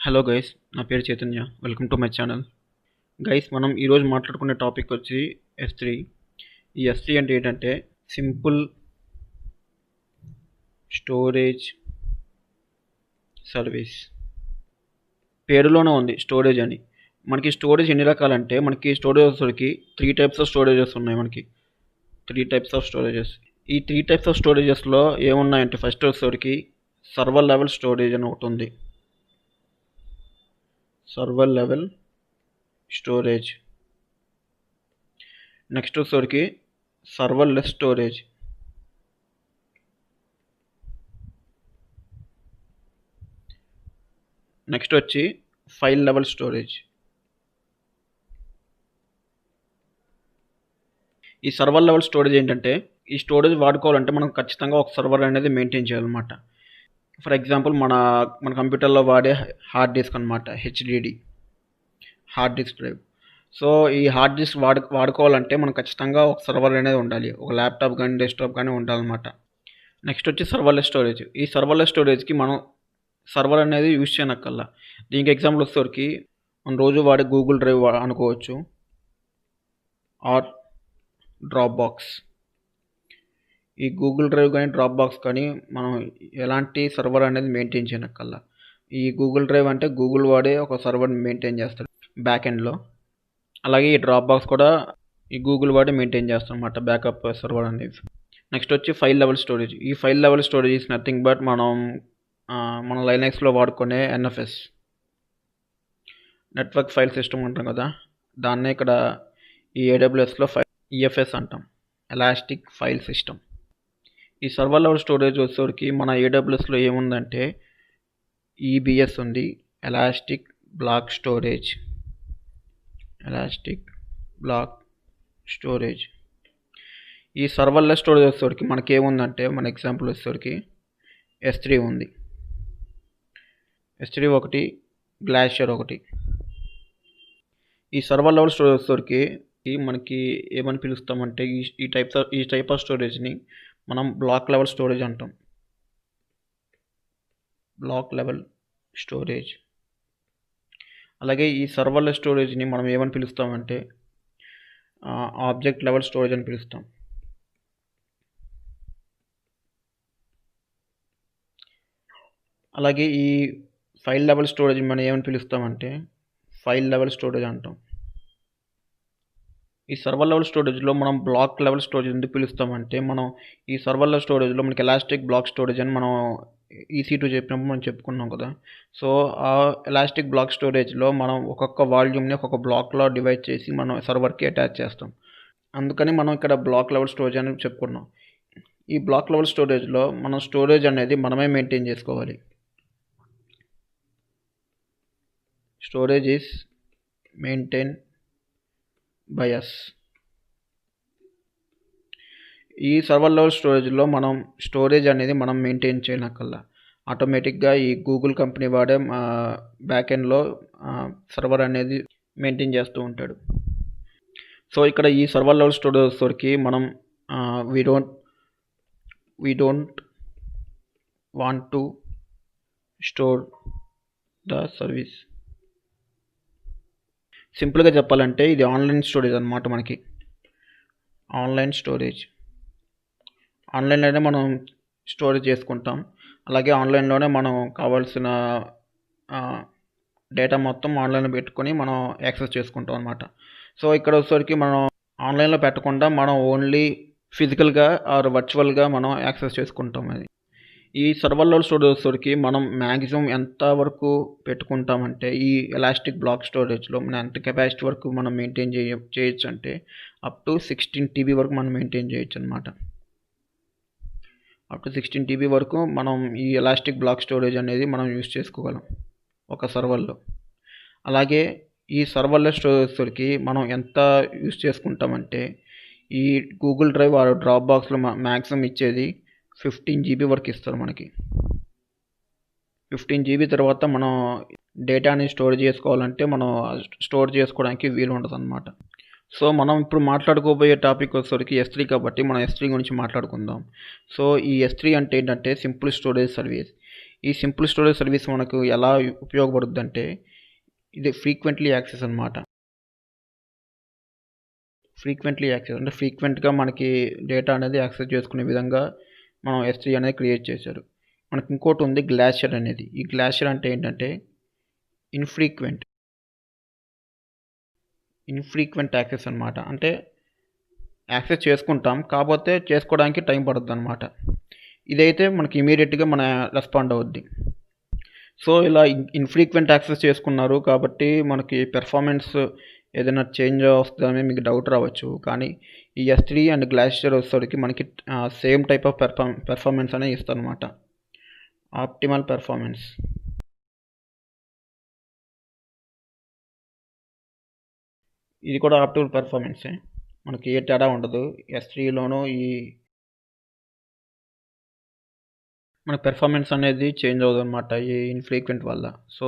Hello guys, నా పేరు Chaitanya. Welcome to my channel. Guys, మనం ఈరోజు మాట్లాడుకునే టాపిక్ వచ్చి S3. ఈ S3 అంటే ఏంటంటే సింపుల్ స్టోరేజ్ సర్వీస్. పేరులోనే ఉంది స్టోరేజ్ అని. మనకి స్టోరేజ్ ఎన్ని రకాలంటే మనకి స్టోరేజెస్కి 3 టైప్స్ ఆఫ్ స్టోరేజెస్ ఉన్నాయి. మనకి 3 టైప్స్ ఆఫ్ స్టోరేజెస్. ఈ 3 టైప్స్ ఆఫ్ స్టోరేజెస్లో ఏమున్నాయంటే ఫస్ట్ వచ్చేసరికి సర్వర్ లెవెల్ స్టోరేజ్ అని ఒకటి ఉంది. Server level storage. నెక్స్ట్ వచ్చేసరికి సర్వర్లెస్ స్టోరేజ్. నెక్స్ట్ వచ్చి ఫైల్ లెవెల్ స్టోరేజ్. ఈ సర్వర్ లెవెల్ స్టోరేజ్ ఏంటంటే ఈ స్టోరేజ్ వాడుకోవాలంటే మనం ఖచ్చితంగా ఒక సర్వర్ అనేది మెయింటైన్ చేయాలన్నమాట. ఫర్ ఎగ్జాంపుల్ మన కంప్యూటర్లో వాడే హార్డ్ డిస్క్ అనమాట, HDD hard disk drive. So ఈ హార్డ్ డిస్క్ వాడుకోవాలంటే మనం ఖచ్చితంగా ఒక సర్వర్ అనేది ఉండాలి. ఒక ల్యాప్టాప్ కానీ డెస్క్టాప్ కానీ ఉండాలన్నమాట. నెక్స్ట్ వచ్చి సర్వర్లెస్ స్టోరేజ్. ఈ సర్వర్లెస్ స్టోరేజ్కి మనం సర్వర్ అనేది యూజ్ చేయనక్కల్లా. దీనికి ఎగ్జాంపుల్ వచ్చేసరికి మనం రోజు వాడే గూగుల్ డ్రైవ్ అనుకోవచ్చు, ఆర్ డ్రాప్ బాక్స్. ఈ గూగుల్ డ్రైవ్ కానీ డ్రాప్ బాక్స్ కానీ మనం ఎలాంటి సర్వర్ అనేది మెయింటైన్ చేయనక్కల్లా. ఈ గూగుల్ డ్రైవ్ అంటే గూగుల్ వాడే ఒక సర్వర్ మెయింటైన్ చేస్తాడు బ్యాక్ ఎండ్లో. అలాగే ఈ డ్రాప్ బాక్స్ కూడా ఈ గూగుల్ వాడే మెయింటైన్ చేస్తాం అన్నమాట, బ్యాకప్ సర్వర్ అనేది. నెక్స్ట్ వచ్చి ఫైల్ లెవెల్ స్టోరేజ్. ఈ file level storage is nothing but మన లైనక్స్లో వాడుకునే NFS, నెట్వర్క్ ఫైల్ సిస్టమ్ అంటాం కదా, దాన్నే ఇక్కడ ఈ AWSలో EFS అంటాం, ఎలాస్టిక్ ఫైల్ సిస్టమ్. ఈ సర్వర్ లెవెల్ స్టోరేజ్ వచ్చేసరికి మన AWSలో ఏముందంటే EBS ఉంది, elastic block storage. Elastic block storage. ఈ సర్వర్లెస్ స్టోరేజ్ వచ్చేసరికి మనకేముందంటే మన ఎగ్జాంపుల్ వచ్చేసరికి S3 ఉంది. S3 ఒకటి, గ్లాషియర్ ఒకటి. ఈ సర్వర్ లెవెల్ స్టోరేజ్ వచ్చేసరికి మనకి ఏమని పిలుస్తామంటే ఈ టైప్ ఆఫ్ స్టోరేజ్ని మనం బ్లాక్ లెవెల్ స్టోరేజ్ అంటాం. Block level storage. అలాగే ఈ సర్వర్లెస్ స్టోరేజ్ని మనం ఏమని పిలుస్తామంటే ఆబ్జెక్ట్ లెవెల్ స్టోరేజ్ అని పిలుస్తాం. అలాగే ఈ ఫైల్ లెవెల్ స్టోరేజ్ మనం ఏమని పిలుస్తామంటే ఫైల్ లెవెల్ స్టోరేజ్ అంటాం. ఈ సర్వర్ లెవెల్ స్టోరేజ్లో మనం బ్లాక్ లెవెల్ స్టోరేజ్ ఎందుకు పిలుస్తామంటే మనం ఈ సర్వర్ లెవెల్ స్టోరేజ్లో మనకి ఎలాస్టిక్ బ్లాక్ స్టోరేజ్ అని మనం EC2 చెప్పినప్పుడు మనం చెప్పుకున్నాం కదా. సో ఆ ఎలాస్టిక్ బ్లాక్ స్టోరేజ్లో మనం ఒక్కొక్క వాల్యూమ్ని ఒక్కొక్క బ్లాక్లో డివైడ్ చేసి మనం సర్వర్కి అటాచ్ చేస్తాం. అందుకని మనం ఇక్కడ బ్లాక్ లెవెల్ స్టోరేజ్ అని చెప్పుకున్నాం. ఈ బ్లాక్ లెవెల్ స్టోరేజ్లో మనం స్టోరేజ్ అనేది మనమే మెయింటైన్ చేసుకోవాలి. Storage is maintain by us. ఈ సర్వర్ లెవెల్ స్టోరేజ్లో మనం స్టోరేజ్ అనేది మనం మెయింటైన్ చేయనక్కల్లా. ఆటోమేటిక్గా ఈ గూగుల్ కంపెనీ వాడే బ్యాక్ ఎండ్లో సర్వర్ అనేది మెయింటైన్ చేస్తూ ఉంటాడు. సో ఇక్కడ ఈ సర్వర్ లెవెల్ స్టోరేజ్ వచ్చేసరికి మనం we don't want to store the service. సింపుల్గా చెప్పాలంటే ఇది ఆన్లైన్ స్టోరేజ్ అన్నమాట. మనకి ఆన్లైన్ స్టోరేజ్, ఆన్లైన్లోనే మనం స్టోరేజ్ చేసుకుంటాం. అలాగే ఆన్లైన్లోనే మనం కావాల్సిన డేటా మొత్తం ఆన్లైన్లో పెట్టుకొని మనం యాక్సెస్ చేసుకుంటాం అనమాట. సో ఇక్కడ వచ్చేసరికి మనం ఆన్లైన్లో పెట్టకుండా మనం ఓన్లీ ఫిజికల్గా ఆర్ వర్చువల్గా మనం యాక్సెస్ చేసుకుంటాం. అది ఈ సర్వర్ లెవెల్ స్టోరేజ్ వచ్చేసరికి మనం మ్యాక్సిమం ఎంత వరకు పెట్టుకుంటామంటే ఈ ఎలాస్టిక్ బ్లాక్ స్టోరేజ్లో మనం ఎంత కెపాసిటీ వరకు మనం మెయింటైన్ చేయొచ్చు అంటే అప్ టు 16 TB వరకు మనం మెయింటైన్ చేయొచ్చు అనమాట. అప్ టు 16 TB వరకు మనం ఈ ఎలాస్టిక్ బ్లాక్ స్టోరేజ్ అనేది మనం యూస్ చేసుకోగలం ఒక సర్వర్లో. అలాగే ఈ సర్వర్లెస్ స్టోరేజ్కి మనం ఎంత యూస్ చేసుకుంటామంటే ఈ గూగుల్ డ్రైవ్ ఆర్ డ్రాప్ బాక్స్లో మ్యాక్సిమం ఇచ్చేది 15 GB వరకు ఇస్తారు మనకి. 15 GB తర్వాత మనం డేటాని స్టోర్ చేసుకోవాలంటే మనం స్టోర్ చేసుకోవడానికి వీలు ఉండదు అనమాట. సో మనం ఇప్పుడు మాట్లాడుకోబోయే టాపిక్ వచ్చేసరికి S3 కాబట్టి మనం S3 గురించి మాట్లాడుకుందాం. సో ఈ S3 అంటే ఏంటంటే సింపుల్ స్టోరేజ్ సర్వీస్. ఈ సింపుల్ స్టోరేజ్ సర్వీస్ మనకు ఎలా ఉపయోగపడుద్దంటే, ఇది ఫ్రీక్వెంట్లీ యాక్సెస్ అనమాట. ఫ్రీక్వెంట్లీ యాక్సెస్ అంటే ఫ్రీక్వెంట్‌గా మనకి డేటా అనేది యాక్సెస్ చేసుకునే విధంగా మనం S3 అనేది క్రియేట్ చేశారు. మనకి ఇంకోటి ఉంది గ్లాషియర్ అనేది. ఈ గ్లాషియర్ అంటే ఏంటంటే ఇన్‌ఫ్రీక్వెంట్ యాక్సెస్ అనమాట. అంటే యాక్సెస్ చేసుకుంటాం. కాపోతే చేసుకోవడానికి టైం పడుద్దనమాట. ఇదైతే మనకి ఇమ్మీడియేట్‌గా రెస్పాండ్ అవుద్ది. సో, ఇలా ఇన్‌ఫ్రీక్వెంట్ యాక్సెస్ చేసుకున్నారు కాబట్టి మనకి పెర్ఫార్మెన్స్ ఏదైనా చేంజ్ వస్తదని మీకు డౌట్ రావచ్చు. కానీ ఈ S3 అండ్ గ్లాషియర్ వచ్చేసరికి మనకి సేమ్ టైప్ ఆఫ్ పెర్ఫార్మెన్స్ అనేది ఇస్తదనమాట. Optimal performance. ఇది కూడా ఆప్టిమల్ పెర్ఫార్మెన్సే. మనకి ఏ తేడా ఉండదు. S3లోనూ మన పెర్ఫార్మెన్స్ అనేది చేంజ్ అవ్వదనమాట ఈ ఇన్‌ఫ్రీక్వెంట్ వల్ల. సో,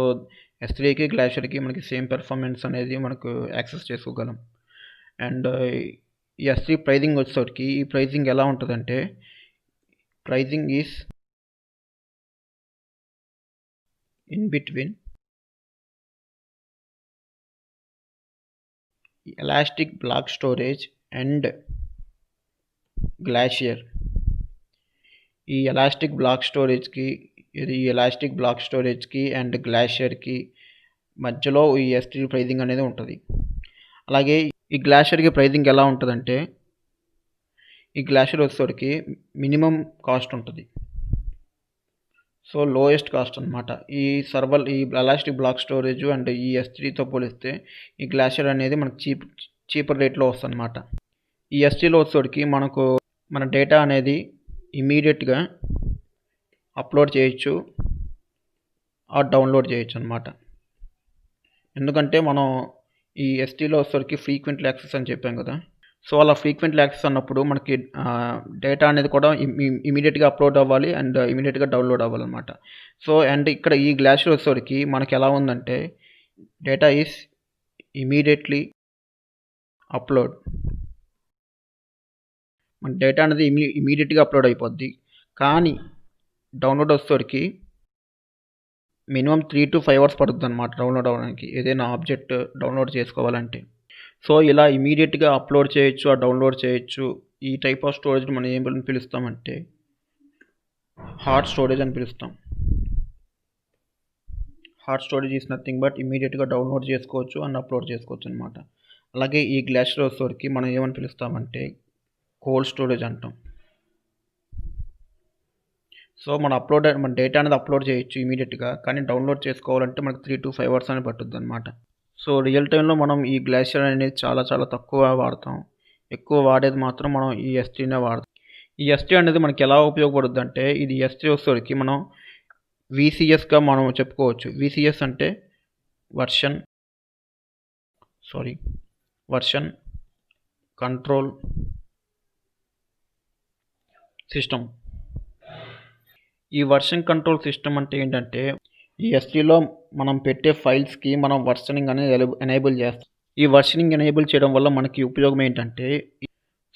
S3కి, గ్లాషియర్‌కి మనకి సేమ్ పెర్ఫార్మెన్స్ అనేది మనకు యాక్సెస్ చేసుకోగలం. అండ్ ఈ S3 ప్రైజింగ్ వచ్చేసరికి ఈ ప్రైజింగ్ ఎలా ఉంటదంటే, pricing is in between elastic block storage and glacier. ఈ ఎలాస్టిక్ బ్లాక్ స్టోరేజ్‌కి అండ్ గ్లాషియర్‌కి మధ్యలో ఈ S3 ప్రైజింగ్ అనేది ఉంటది. అలాగే ఈ గ్లాషియర్‌కి ప్రైజింగ్ ఎలా ఉంటదంటే, ఈ గ్లాషియర్ వచ్చేసరికి మినిమమ్ కాస్ట్ ఉంటది. సో, లోయెస్ట్ కాస్ట్ అనమాట. ఈ ఎలాస్టిక్ బ్లాక్ స్టోరేజ్ అండ్ ఈ S3తో పోలిస్తే ఈ గ్లాషియర్ అనేది మనకు చీపర్ రేట్‌లో వస్తదనమాట. ఈ S3లో వచ్చేసరికి మనకు మన డేటా అనేది ఇమ్మీడియేట్‌గా అప్లోడ్ చేయొచ్చు ఆర్ డౌన్లోడ్ చేయొచ్చనమాట. ఎందుకంటే మనం ఈ S3లో వచ్చేసరికి ఫ్రీక్వెంట్లీ యాక్సెస్ అని చెప్పాం కదా! సో, అలా ఫ్రీక్వెంట్లీ యాక్సెస్ అన్నప్పుడు మనకి డేటా అనేది కూడా ఇమ్మీడియేట్‌గా అప్లోడ్ అవ్వాలి అండ్ ఇమ్మీడియేట్‌గా డౌన్లోడ్ అవ్వాలనమాట. సో, అండ్ ఇక్కడ ఈ గ్లాషియర్ వచ్చేసరికి మనకి ఎలా ఉందంటే, డేటా ఈస్ ఇమ్మీడియేట్‌లీ అప్లోడ్. మన డేటా అనేది ఇమ్మీడియేట్‌గా అప్లోడ్ అయిపోద్ది. కానీ డౌన్లోడ్ వచ్చేసరికి మినిమమ్ 3-5 అవర్స్ పడుద్దనమాట డౌన్లోడ్ అవ్వడానికి. ఏదైనా ఆబ్జెక్ట్ డౌన్లోడ్ చేసుకోవాలంటే. సో, ఇలా ఇమ్మీడియేట్‌గా అప్లోడ్ చేయొచ్చు ఆర్ డౌన్లోడ్ చేయొచ్చు. ఈ టైప్ ఆఫ్ స్టోరేజ్‌ని మనం ఏమని పిలుస్తామంటే హాట్ స్టోరేజ్ అని పిలుస్తాం. Hot storage is nothing but ఇమ్మీడియేట్‌గా డౌన్లోడ్ చేసుకోవచ్చు అండ్ అప్లోడ్ చేసుకోవచ్చు అనమాట. అలాగే ఈ గ్లాషియర్ వచ్చేసరికి మనం ఏమని పిలుస్తామంటే కోల్డ్ స్టోరేజ్ అంటాం. సో, మన డేటా అనేది అప్లోడ్ చేయొచ్చు ఇమ్మీడియేట్‌గా. కానీ డౌన్లోడ్ చేసుకోవాలంటే మనకు 3-5 అవర్స్ అనేది పట్టుద్దనమాట. సో, రియల్ టైమ్‌లో మనం ఈ గ్లాషియర్ అనేది చాలా చాలా తక్కువ వాడతాం. ఎక్కువ వాడేది మాత్రం మనం ఈ S3నే వాడతాం. ఈ S3 అనేది మనకి ఎలా ఉపయోగపడుద్దంటే, ఇది S3 వచ్చేసరికి మనం VCSగా మనం చెప్పుకోవచ్చు. VCS అంటే వర్షన్ కంట్రోల్ సిస్టమ్. ఈ వర్షన్ కంట్రోల్ సిస్టమ్ అంటే ఏంటంటే, ఈ S3లో మనం పెట్టే ఫైల్స్‌కి మనం వర్షనింగ్ అనేది ఎనేబుల్ చేస్తాం. ఈ వర్షనింగ్ ఎనేబుల్ చేయడం వల్ల మనకి ఉపయోగం ఏంటంటే,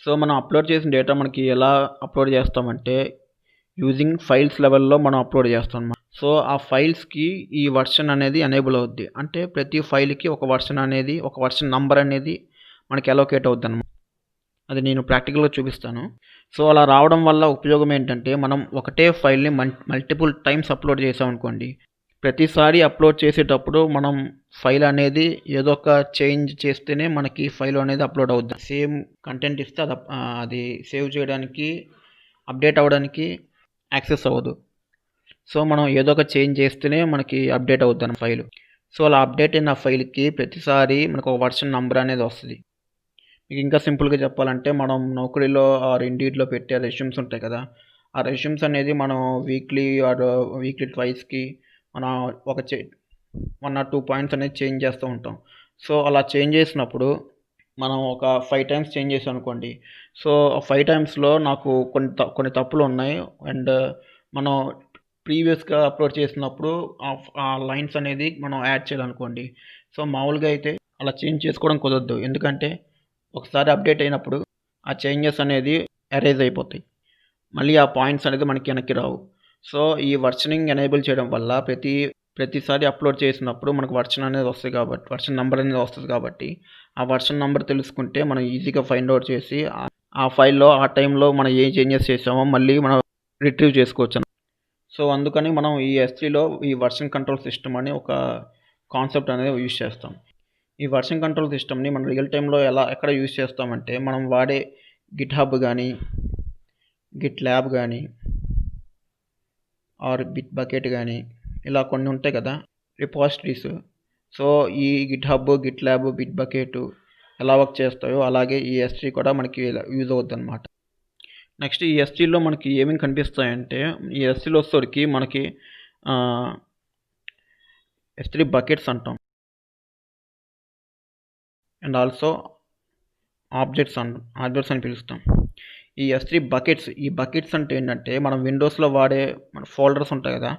సో, మనం అప్లోడ్ చేసిన డేటా మనకి ఎలా అప్లోడ్ చేస్తామంటే, యూజింగ్ ఫైల్స్ లెవెల్‌లో మనం అప్లోడ్ చేస్తాం అన్నమాట. సో, ఆ ఫైల్స్‌కి ఈ వర్షన్ అనేది ఎనేబుల్ అవుద్ది. అంటే ప్రతి ఫైల్‌కి ఒక వర్షన్ నంబర్ అనేది మనకి అలోకేట్ అవుద్దనమాట. అది నేను ప్రాక్టికల్‌గా చూపిస్తాను. సో, అలా రావడం వల్ల ఉపయోగం ఏంటంటే, మనం ఒకటే ఫైల్‌ని మల్టిపుల్ టైమ్స్ అప్లోడ్ చేసామనుకోండి, ప్రతిసారి అప్లోడ్ చేసేటప్పుడు మనం ఫైల్ అనేది ఏదో ఒక చేంజ్ చేస్తేనే మనకి ఫైల్ అనేది అప్లోడ్ అవుద్ది. సేమ్ కంటెంట్ ఇస్తే అది సేవ్ చేయడానికి, అప్డేట్ అవ్వడానికి యాక్సెస్ అవ్వదు. సో, మనం ఏదో ఒక చేంజ్ చేస్తేనే మనకి అప్డేట్ అవుద్దన్న ఫైలు. సో, అలా అప్డేట్ అయిన ఫైల్‌కి ప్రతిసారి మనకు ఒక వర్షన్ నంబర్ అనేది వస్తది. మీకు ఇంకా సింపుల్‌గా చెప్పాలంటే మనం నౌకరీలో ఆర్ ఇండీడ్‌లో పెట్టే రెజ్యూమ్స్ ఉంటాయి కదా! ఆ రెజ్యూమ్స్ అనేది మనం వీక్లీ ట్వైస్‌కి మనం ఒక 1 ఆర్ 2 పాయింట్స్ అనేది చేంజ్ చేస్తూ ఉంటాం. సో, అలా చేంజ్ చేసినప్పుడు మనం ఒక 5 టైమ్స్ చేంజ్ చేసామనుకోండి. సో, 5 టైమ్స్‌లో నాకు కొన్ని తప్పులున్నాయి. అండ్ మనం ప్రీవియస్‌గా అప్లోడ్ చేసినప్పుడు ఆ లైన్స్ అనేది మనం యాడ్ చేయాలనుకోండి. సో, మామూలుగా అయితే అలా చేంజ్ చేసుకోవడం కుదరదు. ఎందుకంటే ఒకసారి అప్డేట్ అయినప్పుడు ఆ చేంజెస్ అనేది ఎరేజ్ అయిపోతాయి. మళ్ళీ ఆ పాయింట్స్ అనేది మనకి వెనక్కి రావు. సో, ఈ వర్షనింగ్ ఎనేబుల్ చేయడం వల్ల ప్రతిసారి అప్‌లోడ్ చేసినప్పుడు మనకు వర్షన్ అనేది వస్తాయి కాబట్టి వర్షన్ నంబర్ అనేది వస్తది కాబట్టి, ఆ వర్షన్ నంబర్ తెలుసుకుంటే మనం ఈజీగా ఫైండ్ ఔట్ చేసి ఆ ఫైల్‌లో ఆ టైంలో మనం ఏ చేంజెస్ చేసామో మళ్ళీ మనం రిట్రీవ్ చేసుకోవచ్చు. సో, అందుకని మనం ఈ S3లో ఈ వర్షన్ కంట్రోల్ సిస్టమ్ అని ఒక కాన్సెప్ట్ అనేది యూజ్ చేస్తాం. ఈ వర్షన్ కంట్రోల్ సిస్టమ్‌ని మనం రియల్ టైమ్‌లో ఎక్కడ యూజ్ చేస్తామంటే, మనం వాడే గిట్‌హబ్ గానీ, గిట్‌ల్యాబ్ గానీ ఆర్ బిట్‌బకెట్ గానీ, ఇలా కొన్ని ఉంటాయి కదా! రిపాజిటరీస్. సో, ఈ గిట్‌హబ్, గిట్‌ల్యాబ్, బిట్‌బకెట్ ఎలా వర్క్ చేస్తాయో అలాగే ఈ S3 కూడా మనకి ఇలా యూజ్ అవుద్దనమాట. నెక్స్ట్ ఈ S3లో మనకి ఏమేమి కనిపిస్తాయంటే, ఈ S3లో వచ్చేసరికి మనకి ఆహ్, S3 బకెట్స్ అంటాం. అండ్ ఆల్సో ఆబ్జెక్ట్స్ అని పిలుస్తాం. ఈ S3 ఈ బకెట్స్ అంటే ఏంటంటే, మనం విండోస్‌లో వాడే మన ఫోల్డర్స్ ఉంటాయి కదా!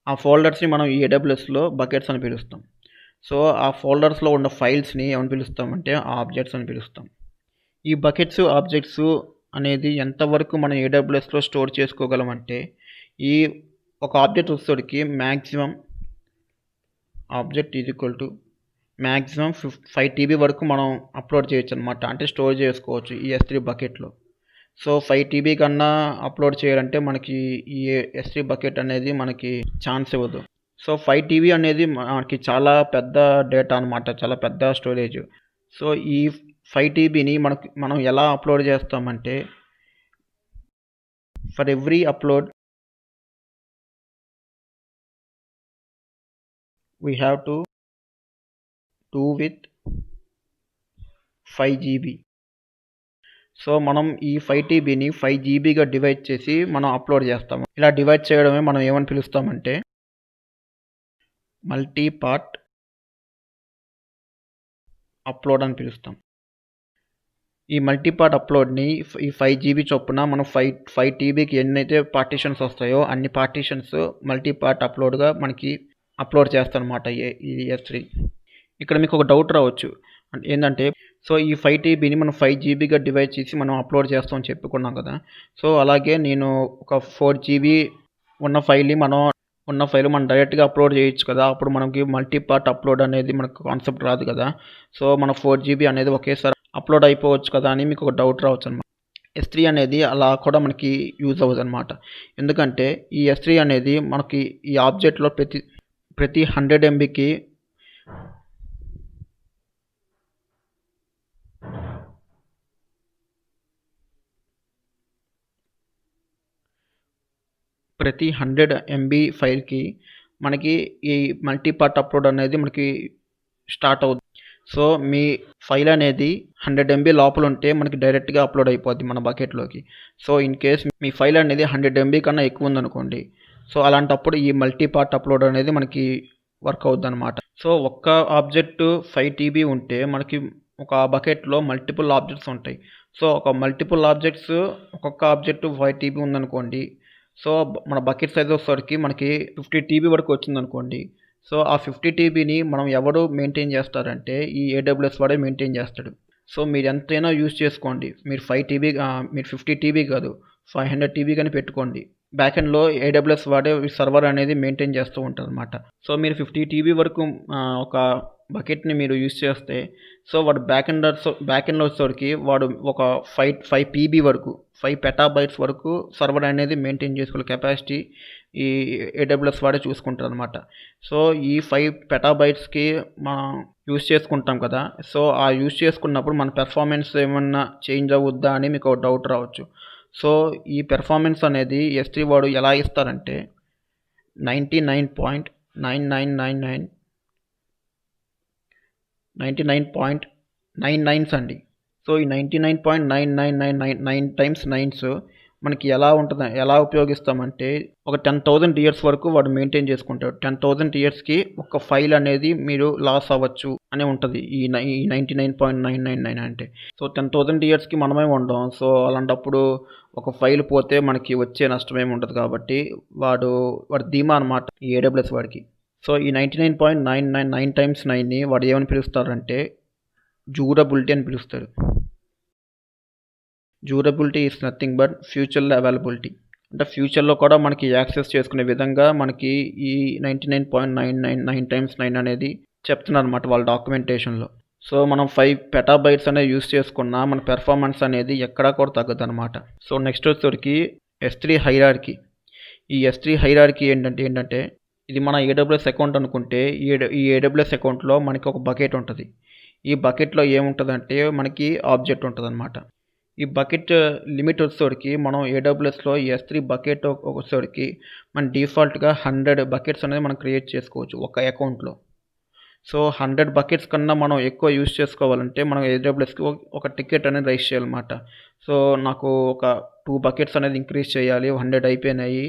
ఆ ఫోల్డర్స్‌ని మనం ఈ AWSలో బకెట్స్ అని పిలుస్తాం. సో, ఆ ఫోల్డర్స్‌లో ఉన్న ఫైల్స్‌ని ఏమని పిలుస్తామంటే ఆబ్జెక్ట్స్ అని పిలుస్తాం. ఈ బకెట్స్, ఆబ్జెక్ట్స్ అనేది ఎంతవరకు మనం AWSలో స్టోర్ చేసుకోగలమంటే, ఈ ఒక ఆబ్జెక్ట్ వచ్చేసరికి object is equal to maximum 5 TB వరకు మనం అప్‌లోడ్ చేయొచ్చనమాట. అంటే స్టోర్ చేసుకోవచ్చు ఈ S3 బకెట్‌లో. సో, 5 టీబీ కన్నా అప్‌లోడ్ చేయాలంటే మనకి ఈ S3 బకెట్ అనేది మనకి ఛాన్స్ ఇవ్వదు. సో, 5 టీబీ అనేది మనకి చాలా పెద్ద డేటా అనమాట. చాలా పెద్ద స్టోరేజ్. సో, ఈ 5 టీబీని మనం ఎలా అప్‌లోడ్ చేస్తామంటే, for every upload we have to do with 5 GB. సో, మనం ఈ 5 టీబీని 5 జీబీగా డివైడ్ చేసి మనం అప్‌లోడ్ చేస్తాము. ఇలా డివైడ్ చేయడమే మనం ఏమని పిలుస్తామంటే మల్టీ పార్ట్ అప్‌లోడ్ అని పిలుస్తాం. ఈ మల్టీ పార్ట్ అప్‌లోడ్‌ని ఈ 5 జీబీ చొప్పున మనం 5 టీబీకి ఎన్నైతే పార్టిషన్స్ వస్తాయో అన్ని పార్టిషన్స్ మల్టీ పార్ట్ అప్‌లోడ్‌గా మనకి అప్‌లోడ్ చేస్తదనమాట ఈ S3. ఇక్కడ మీకు ఒక డౌట్ రావచ్చు. ఏందంటే, సో, ఈ 5 టీబీని మనం 5 జీబీగా డివైడ్ చేసి మనం అప్‌లోడ్ చేస్తామని చెప్పుకున్నాం కదా! సో, అలాగే నేను ఒక 4 జీబీ ఉన్న ఫైల్ మనం డైరెక్ట్‌గా అప్‌లోడ్ చేయొచ్చు కదా! అప్పుడు మనకి మల్టీ పార్ట్ అప్‌లోడ్ అనేది మనకు కాన్సెప్ట్ రాదు కదా! సో, మన 4 జీబీ అనేది ఒకేసారి అప్‌లోడ్ అయిపోవచ్చు కదా! అని మీకు ఒక డౌట్ రావచ్చనమాట. S3 అనేది అలా కూడా మనకి యూజ్ అవ్వదనమాట. ఎందుకంటే, ఈ S3 అనేది మనకి ఈ ఆబ్జెక్ట్‌లో ప్రతి 100 ఎంబీకి ప్రతి 100 ఎంబీ ఫైల్‌కి మనకి ఈ మల్టీ పార్ట్ అప్‌లోడ్ అనేది మనకి స్టార్ట్ అవుద్ది. సో, మీ ఫైల్ అనేది 100 ఎంబీ లోపల ఉంటే మనకి డైరెక్ట్‌గా అప్‌లోడ్ అయిపోద్ది మన బకెట్‌లోకి. సో, ఇన్ కేస్ మీ ఫైల్ అనేది 100 ఎంబీ కన్నా ఎక్కువ ఉందనుకోండి. సో, అలాంటప్పుడు ఈ మల్టీ పార్ట్ అప్‌లోడ్ అనేది మనకి వర్క్ అవుద్దనమాట. సో, ఒక్క ఆబ్జెక్ట్ 5 టీబీ ఉంటే మనకి ఒక బకెట్‌లో మల్టిపుల్ ఆబ్జెక్ట్స్ ఉంటాయి. సో, ఒక్కొక్క ఆబ్జెక్ట్ 5 టీబీ ఉందనుకోండి. సో, మన బకెట్ సైజ్ వచ్చేసరికి మనకి 50 టీబీ వరకు వచ్చిందనుకోండి. సో, ఆ 50 టీబీని మనం ఎవరు మెయింటైన్ చేస్తారంటే ఈ AWS వాడే మెయింటైన్ చేస్తాడు. సో, మీరు ఎంతైనా యూజ్ చేసుకోండి. మీరు 50 టీబీ కాదు 500 టీబీ గాని పెట్టుకోండి. బ్యాకెండ్‌లో AWS వాడే సర్వర్ అనేది మెయింటైన్ చేస్తూ ఉంటారనమాట. సో, మీరు 50 టీబీ వరకు ఒక బకెట్‌ని మీరు యూజ్ చేస్తే, సో, వాడు బ్యాకెండ్‌లో వచ్చేసరికి వాడు ఒక 5 పీబీ వరకు 5 పెటాబైట్స్ వరకు సర్వర్ అనేది మెయింటైన్ చేసుకోగల కెపాసిటీ ఈ AWS వాడే చూసుకుంటాడనమాట. సో, ఈ 5 పెటాబైట్స్‌కి మనం యూజ్ చేసుకుంటాం కదా! సో, ఆ యూజ్ చేసుకున్నప్పుడు మన పెర్ఫార్మెన్స్ ఏమన్నా చేంజ్ అవుద్దా అని మీకు ఒక డౌట్ రావచ్చు. సో, ఈ పెర్ఫార్మెన్స్ అనేది S3 వాడు ఎలా ఇస్తారంటే 99.99 అండి. సో, ఈ 99.9999 టైమ్స్ నైన్స్ మనకి ఎలా ఉపయోగిస్తామంటే ఒక 10,000 ఇయర్స్ వరకు వాడు మెయింటైన్ చేసుకుంటాడు. 10,000 ఇయర్స్‌కి ఒక ఫైల్ అనేది మీరు లాస్ అవ్వచ్చు అని ఉంటది. ఈ 99.999 అంటే. సో, 10,000 ఇయర్స్‌కి మనమే ఉండం. సో, అలాంటప్పుడు ఒక ఫైల్ పోతే మనకి వచ్చే నష్టం ఏమి ఉండదు కాబట్టి వాడి ధీమా అనమాట ఈ AWS వాడికి. సో, ఈ 99.999 టైమ్స్ 9ని వాడు ఏమని పిలుస్తారంటే డ్యూరబిలిటీ అని పిలుస్తాడు. Durability is nothing but future availability. అంటే ఫ్యూచర్‌లో కూడా మనకి యాక్సెస్ చేసుకునే విధంగా మనకి ఈ 99.999 టైమ్స్ 9 అనేది చెప్తున్నారనమాట వాళ్ళ డాక్యుమెంటేషన్‌లో. సో, మనం 5 పెటాబైట్స్ అనేది యూజ్ చేసుకున్నా మన పెర్ఫార్మన్స్ అనేది ఎక్కడా కూడా తగ్గదనమాట. సో, నెక్స్ట్ వచ్చేసరికి S3 హైరార్కీ. ఈ S3 హైరార్కీ ఏంటంటే ఇది మన AWS అకౌంట్ అనుకుంటే ఈ AWS అకౌంట్‌లో మనకి ఒక బకెట్ ఉంటది. ఈ బకెట్‌లో ఏముంటదంటే మనకి ఆబ్జెక్ట్ ఉంటదనమాట. ఈ బకెట్ లిమిట్ వచ్చేసరికి మనం AWS‌లో ఈ S3 బకెట్ వచ్చేసరికి మన డిఫాల్ట్‌గా 100 బకెట్స్ అనేది మనం క్రియేట్ చేసుకోవచ్చు ఒక అకౌంట్‌లో. సో, 100 బకెట్స్ కన్నా మనం ఎక్కువ యూజ్ చేసుకోవాలంటే మనం AWS‌కి ఒక టికెట్ అనేది రైజ్ చేయాలన్నమాట. సో, నాకు ఒక 2 బకెట్స్ అనేది ఇంక్రీజ్ చేయాలి. 100 అయిపోయినాయి.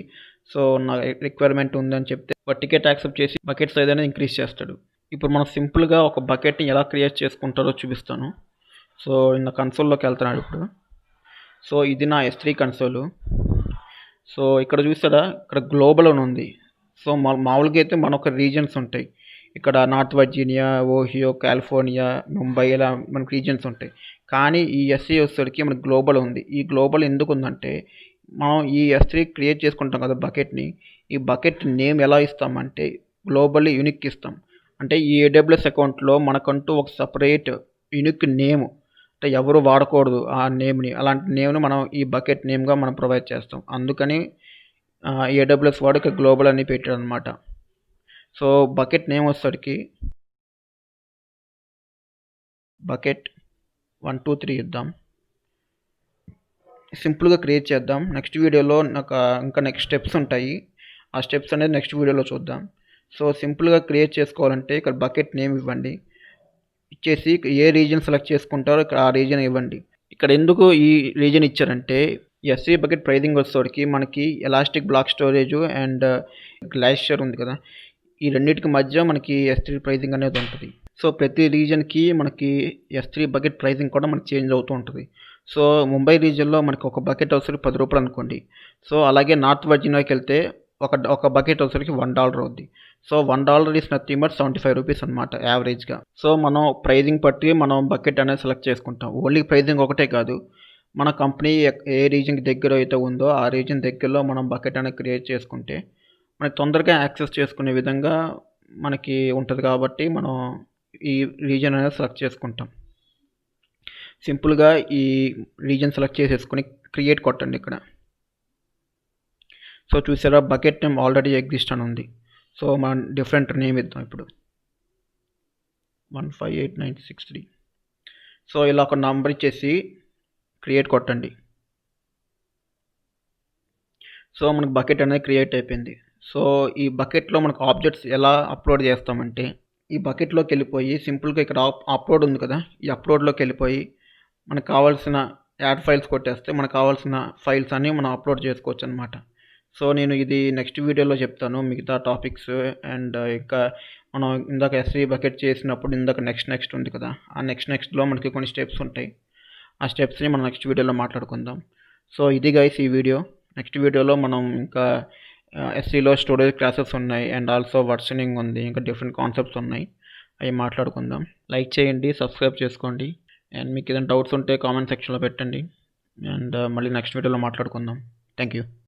సో, నా రిక్వైర్మెంట్ ఉందని చెప్తే ఒక టికెట్ యాక్సెప్ట్ చేసి బకెట్ సైజ్ అనేది ఇంక్రీజ్ చేస్తాడు. ఇప్పుడు మనం సింపుల్‌గా ఒక బకెట్‌ని ఎలా క్రియేట్ చేసుకుంటారో చూపిస్తాను. సో, నా కన్సోల్‌లోకి వెళ్తున్నాను ఇప్పుడు. సో, ఇది నా S3 కన్సోలు. సో, ఇక్కడ చూసారా? ఇక్కడ గ్లోబల్ అని ఉంది. సో, మామూలుగా అయితే మనకు రీజియన్స్ ఉంటాయి. ఇక్కడ north Virginia, Ohio, California, Mumbai ఇలా మనకు రీజియన్స్ ఉంటాయి. కానీ ఈ ఎస్సీ వచ్చేసరికి మనకు గ్లోబల్ ఉంది. ఈ గ్లోబల్ ఎందుకుందంటే మనం ఈ S3 క్రియేట్ చేసుకుంటాం కదా బకెట్‌ని. ఈ బకెట్ నేమ్ ఎలా ఇస్తామంటే గ్లోబల్లీ యూనిక్ ఇస్తాం. అంటే ఈ AWS అకౌంట్‌లో మనకంటూ ఒక సెపరేట్ యూనిక్ నేమ్ అంటే ఎవరు వాడకూడదు ఆ నేమ్‌ని. అలాంటి నేమ్‌ని మనం ఈ బకెట్ నేమ్‌గా మనం ప్రొవైడ్ చేస్తాం. అందుకని AWS వాడు ఇక్కడ గ్లోబల్ అని పెట్టాడనమాట. సో, బకెట్ నేమ్ వచ్చేసరికి బకెట్ 1, 2, 3 ఇద్దాం. సింపుల్‌గా క్రియేట్ చేద్దాం. నెక్స్ట్ వీడియోలో ఇంకా నెక్స్ట్ స్టెప్స్ ఉంటాయి. ఆ స్టెప్స్ అనేది నెక్స్ట్ వీడియోలో చూద్దాం. సో, సింపుల్‌గా క్రియేట్ చేసుకోవాలంటే ఇక్కడ బకెట్ నేమ్ ఇవ్వండి. ఇచ్చేసి ఏ రీజియన్ సెలెక్ట్ చేసుకుంటారో ఇక్కడ ఆ రీజియన్ ఇవ్వండి. ఇక్కడ ఎందుకు ఈ రీజియన్ ఇచ్చారంటే S3 బకెట్ ప్రైజింగ్ వచ్చేసరికి మనకి elastic block storage and glacier ఉంది కదా! ఈ రెండిటికి మధ్య మనకి S3 ప్రైజింగ్ అనేది ఉంటది. సో, ప్రతి రీజియన్‌కి మనకి S3 బకెట్ ప్రైజింగ్ కూడా మనకి చేంజ్ అవుతూ ఉంటది. సో, ముంబై రీజియన్‌లో మనకి ఒక బకెట్ వచ్చేసరికి ₹10 అనుకోండి. సో, అలాగే నార్త్ వర్జీనియాకెళ్తే ఒక బకెట్ వచ్చేసరికి $1 అవుద్ది. సో, $1 ఈస్ నథింగ్ బట్ ₹75 అనమాట యావరేజ్‌గా. సో, మనం ప్రైజింగ్ బట్టి మనం బకెట్ అనేది సెలెక్ట్ చేసుకుంటాం. ఓన్లీ ప్రైజింగ్ ఒకటే కాదు. మన కంపెనీ ఏ రీజియన్‌కి దగ్గర అయితే ఉందో ఆ రీజియన్ దగ్గరలో మనం బకెట్ అనేది క్రియేట్ చేసుకుంటే మనకి తొందరగా యాక్సెస్ చేసుకునే విధంగా మనకి ఉంటది కాబట్టి మనం ఈ రీజియన్ అనేది సెలెక్ట్ చేసుకుంటాం. సింపుల్‌గా ఈ రీజియన్ సెలెక్ట్ చేసేసుకొని క్రియేట్ కొట్టండి ఇక్కడ. సో, చూసారా బకెట్ నేమ్ ఆల్రెడీ ఎగ్జిస్ట్ అని ఉంది. సో, మనం డిఫరెంట్ నేమ్ ఇద్దాం ఇప్పుడు. 158963. సో, ఇలా ఒక నంబర్ ఇచ్చేసి క్రియేట్ కొట్టండి. సో, మనకు బకెట్ అనేది క్రియేట్ అయిపోయింది. సో, ఈ బకెట్‌లో మనకు ఆబ్జెక్ట్స్ ఎలా అప్లోడ్ చేస్తామంటే ఈ బకెట్‌లోకి వెళ్ళిపోయి సింపుల్‌గా ఇక్కడ అప్లోడ్ ఉంది కదా! ఈ అప్లోడ్‌లోకి వెళ్ళిపోయి మనకు కావాల్సిన యాడ్ ఫైల్స్ కొట్టేస్తే మనకు కావాల్సిన ఫైల్స్ అన్నీ మనం అప్లోడ్ చేసుకోవచ్చు అనమాట. సో, నేను ఇది నెక్స్ట్ వీడియోలో చెప్తాను మిగతా టాపిక్స్ అండ్ ఇంకా మనం ఇందాక S3 బకెట్ చేసినప్పుడు ఇందాక నెక్స్ట్ ఉంది కదా! ఆ నెక్స్ట్‌లో మనకి కొన్ని స్టెప్స్ ఉంటాయి. ఆ స్టెప్స్‌ని మనం నెక్స్ట్ వీడియోలో మాట్లాడుకుందాం. సో, ఇది గైస్ ఈ వీడియో. నెక్స్ట్ వీడియోలో మనం ఇంకా S3లో స్టోరేజ్ క్లాసెస్ ఉన్నాయి అండ్ ఆల్సో వర్షనింగ్ ఉంది. ఇంకా డిఫరెంట్ కాన్సెప్ట్స్ ఉన్నాయి. అవి మాట్లాడుకుందాం. లైక్ చేయండి, సబ్స్క్రైబ్ చేసుకోండి అండ్ మీకు ఏదైనా డౌట్స్ ఉంటే కామెంట్ సెక్షన్‌లో పెట్టండి. అండ్ మళ్ళీ నెక్స్ట్ వీడియోలో మాట్లాడుకుందాం. Thank you.